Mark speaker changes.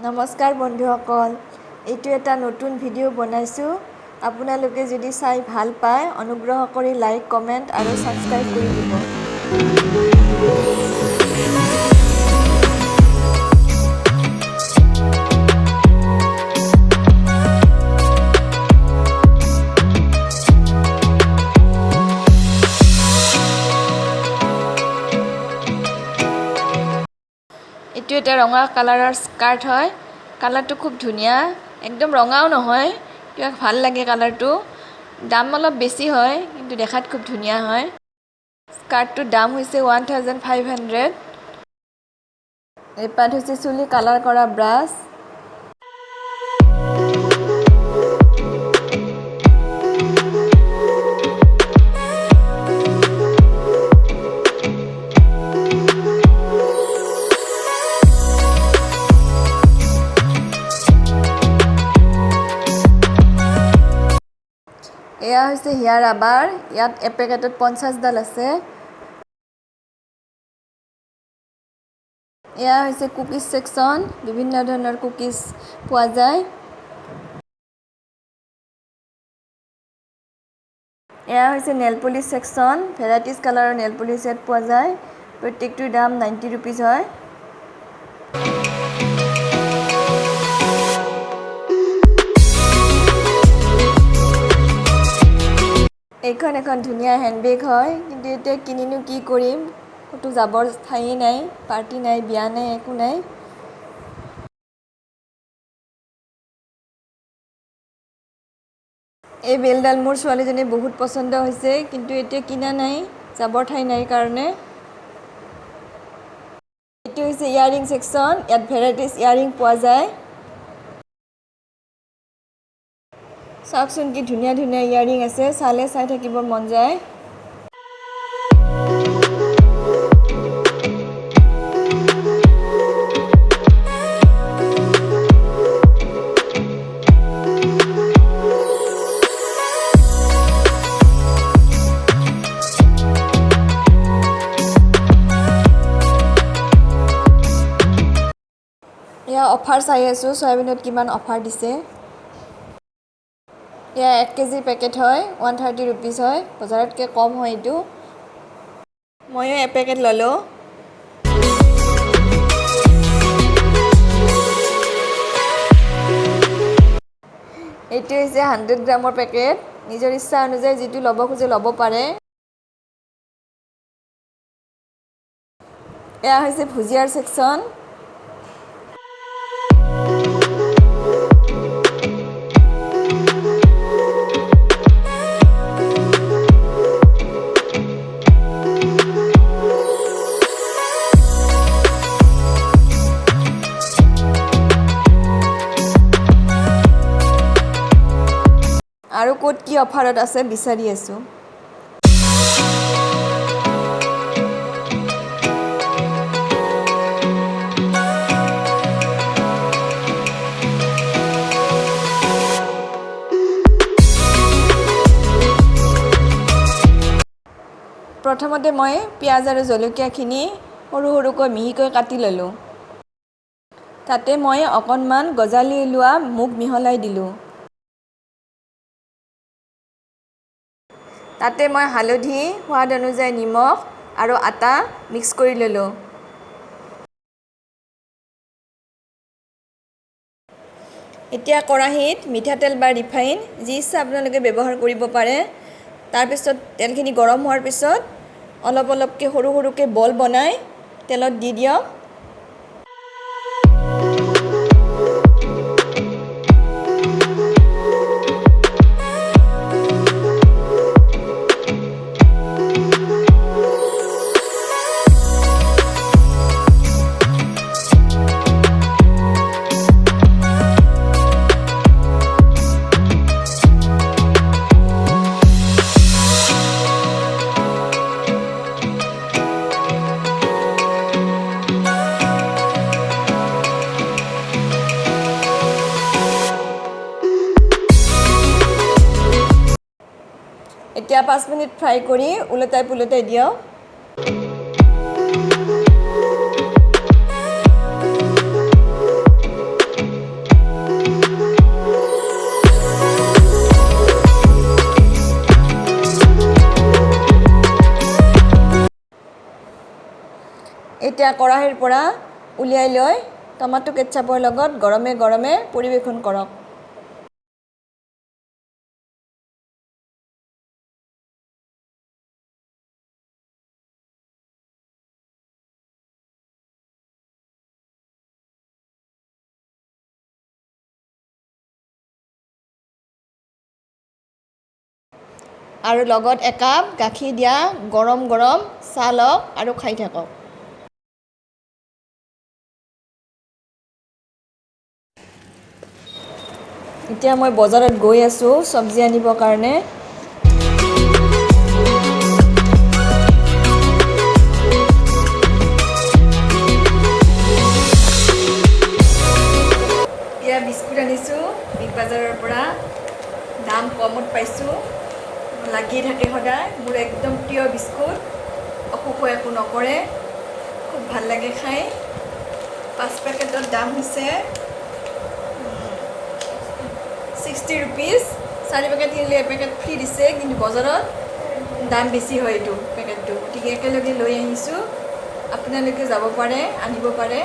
Speaker 1: নমস্কাৰ বন্ধুসকল, এইটো এটা নতুন ভিডিঅ' বনাইছোঁ। আপোনালোকে যদি চাই ভাল পায় অনুগ্ৰহ কৰি লাইক, কমেণ্ট আৰু সাবস্ক্ৰাইব কৰি দিব। এইটো এটা ৰঙা কালাৰৰ স্কাৰ্ট হয়। কালাৰটো খুব ধুনীয়া, একদম ৰঙাও নহয়, কিবা ভাল লাগে কালাৰটো। দাম অলপ বেছি হয়, কিন্তু দেখাত খুব ধুনীয়া হয়। স্কাৰ্টটোৰ দাম হৈছে 1500। এই পাত হৈছে চুলি কালাৰ কৰা ব্ৰাছ। এয়া হৈছে হেয়াৰ ৰাবাৰ, ইয়াত এপেকেটত 50 ডাল আছে। এয়া হৈছে কুকিজ সেকশন, বিভিন্ন ধৰণৰ কুকিজ পোৱা যায়। এয়া হৈছে নেল পলিচ সেকশন, ভেৰাইটিজ কালাৰৰ নেল পলিচ ইয়াত পোৱা যায়। প্ৰত্যেকটোৰ দাম 90 ৰুপিজ হয়। এইখন এখন ধুনীয়া হেণ্ডবেগ হয়, কিন্তু এতিয়া কিনিনো কি কৰিম, ক'তো যাবৰ ঠাইয়ে নাই, পাৰ্টি নাই, বিয়া নাই, একো নাই। এই বেলডাল মোৰ ছোৱালীজনী বহুত পচন্দ হৈছে, কিন্তু এতিয়া কিনা নাই, যাবৰ ঠাই নাই কাৰণে। এইটো হৈছে ইয়াৰিং সেকশন, ইয়াত ভেৰাইটিজ ইয়াৰিং পোৱা যায়। চাওকচোন কি ধুনীয়া ধুনীয়া ইয়াৰিং আছে, চালে চাই থাকিব মন যায়। এয়া অফাৰ চাই আছোঁ, চয়াবিনত কিমান অফাৰ দিছে। এয়া 1 কেজি পেকেট হয়, 130 ৰুপিজ হয়, বজাৰতকৈ কম হয় এইটো। ময়ো এপেকেট ল'লোঁ। এইটো হৈছে 100 গ্ৰামৰ পেকেট, নিজৰ ইচ্ছা অনুযায়ী যিটো ল'ব খোজে ল'ব পাৰে। এয়া হৈছে ভুজিয়াৰ সেকশন। আৰু ক'ত কি অফাৰত আছে বিচাৰি আছোঁ। প্ৰথমতে মই পিঁয়াজ আৰু জলকীয়াখিনি সৰু সৰুকৈ মিহিকৈ কাটি ল'লোঁ। তাতে মই অকণমান গজালি লোৱা মুগ মিহলাই দিলোঁ। তাতে মই হালধি, সোৱাদ অনুযায়ী নিমখ আৰু আটা মিক্স কৰি ল'লোঁ। এতিয়া কেৰাহীত মিঠাতেল বা ৰিফাইন যি ইচ্ছা আপোনালোকে ব্যৱহাৰ কৰিব পাৰে। তাৰপিছত তেলখিনি গৰম হোৱাৰ পিছত অলপ অলপকৈ সৰু সৰুকৈ বল বনাই তেলত দি দিয়ক। এতিয়া 5 মিনিট ফ্ৰাই কৰি উলটাই পুলটাই দিয়ক। এতিয়া কৰাহীৰ পৰা উলিয়াই লৈ টমাটো কেটচাপৰ লগত গৰমে গৰমে পৰিৱেশন কৰক। আৰু লগত একাপ গাখীৰ দিয়া গৰম গৰম চাহ লওক আৰু খাই থাকক। এতিয়া মই বজাৰত গৈ আছোঁ চব্জি আনিবৰ কাৰণে। এতিয়া বিস্কুট আনিছোঁ বিগ বাজাৰৰ পৰা, দাম কমত পাইছোঁ, লাগি থাকে সদায়, মোৰ একদম প্ৰিয় বিস্কুট, অসুখো একো নকৰে, খুব ভাল লাগে খাই। 5 পেকেটৰ দাম হৈছে 60 rupees, 4 পেকেট কিনিলে এপেকেট ফ্ৰী দিছে, কিন্তু বজাৰত দাম বেছি হয় এইটো পেকেটটো, গতিকে একেলগে লৈ আহিছোঁ। আপোনালোকে যাব পাৰে, আনিব পাৰে।